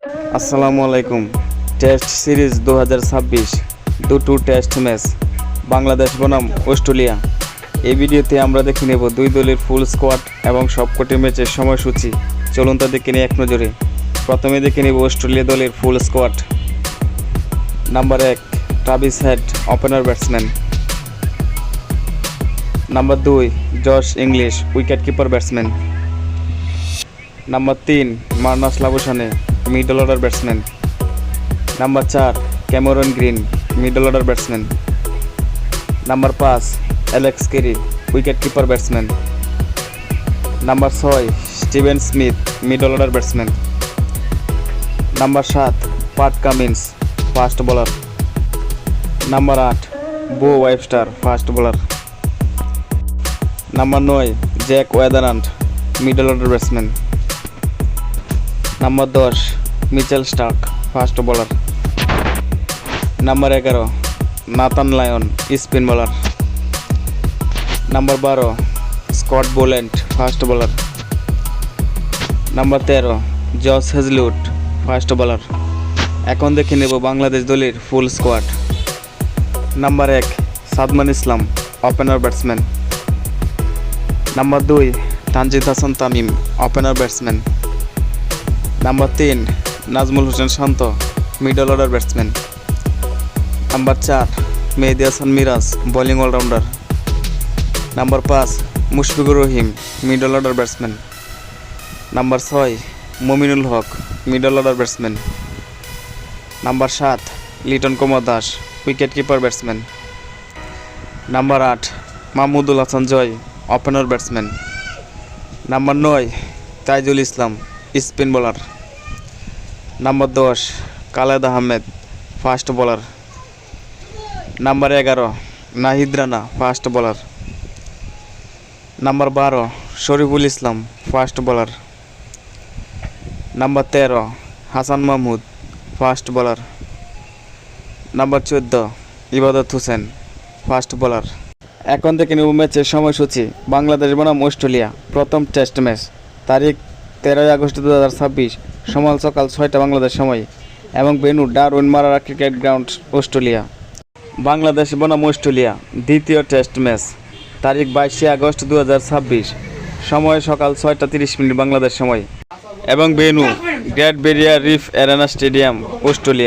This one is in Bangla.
আসসালামু আলাইকুম। টেস্ট সিরিজ 2026 দুটো টেস্ট ম্যাচ বাংলাদেশ বনাম অস্ট্রেলিয়া। এই ভিডিওতে আমরা দেখে নেব দুই দলের ফুল স্কোয়াড এবং সবকটি ম্যাচের সময়সূচি। চলুন তা দেখে নিই এক নজরে। প্রথমে দেখে নেব অস্ট্রেলিয়া দলের full squad. Number 1 Travis Head, opener batsman. Number 2 Josh Inglis, wicket keeper batsman. Number 3 Marnus Labuschagne, middle order batsman. Number 4 Cameron Green, middle order batsman. Number 5 Alex Carey, wicket keeper batsman. Number 6 Steven Smith, middle order batsman. Number 7 Pat Cummins, fast bowler. Number 8 Beau Webster, fast bowler. Number 9 Jack Weatherald, middle order batsman. Number 10 Mitchell Starc, fast bowler. Number 11 Nathan Lyon, spin bowler. Number 12 Scott Boland, fast bowler. Number 13 Josh Hazlewood, fast bowler. এখন দেখে নেব বাংলাদেশ দলের full squad. Number 1 Sadman Islam, opener batsman. Number 2 Tanzid Hasan Tamim, opener batsman. Number 3 Najmul Hossain Shanto, middle order batsman. Number 4 Mehidy Hasan Miraz, bowling allrounder. Number 5 Mushfiqur Rahim, middle order batsman. Number 6 Mominul Haque, middle order batsman. Number 7 Litton Kumar Das, wicket keeper batsman. Number 8 Mahmudul Hasan Joy, opener batsman. Number 9 Taijul Islam, spin bowler. Number 10 Khaled Ahmed, fast bowler. Number 11 Nahid Rana, fast bowler. Number 12 Shoriful Islam, fast bowler. Number 13 Hasan Mahmud, fast bowler. Number 14 Ebadot Hossain, fast bowler. এখন থেকে নেব ম্যাচের সময়সূচি। বাংলাদেশ বনাম অস্ট্রেলিয়া, প্রথম টেস্ট ম্যাচ, তারিখ 13 আগস্ট 2026, সকাল 6টা বাংলাদেশ সময় এবং venue Darwin Marrara cricket ground, Australia. Bangladesh বনাম অস্ট্রেলিয়া দ্বিতীয় টেস্ট ম্যাচ, তারিখ 22 আগস্ট 2026, সময় সকাল 6টা 30 বাংলাদেশ সময় এবং venue great barrier reef arena stadium, Australia.